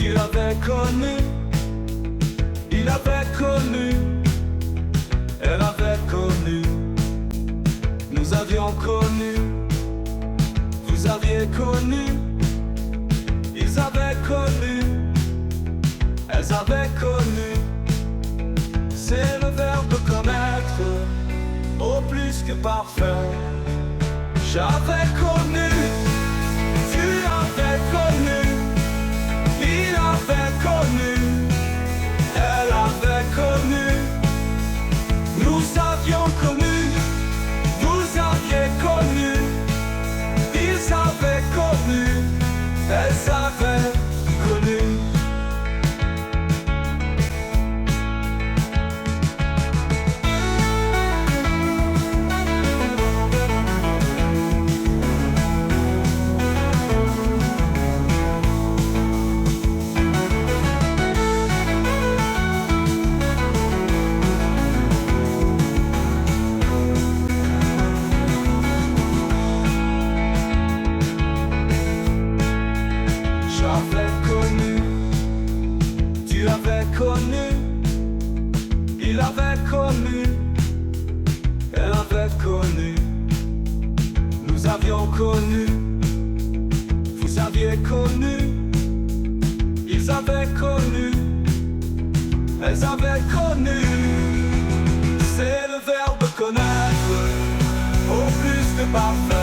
Tu l'avais connu, il avait connu, elle avait connu, nous avions connu, vous aviez connu, ils avaient connu, elles avaient connu. C'est le verbe connaître, au plus que parfait. J'avais connu, tu avais connu, il avait connu, elle avait connu, nous avions connu, vous aviez connu, ils avaient connu, elles avaient connu. Il avait connu, elle avait connu, nous avions connu, vous aviez connu, ils avaient connu, elles avaient connu. C'est le verbe connaître, au plus que parfait.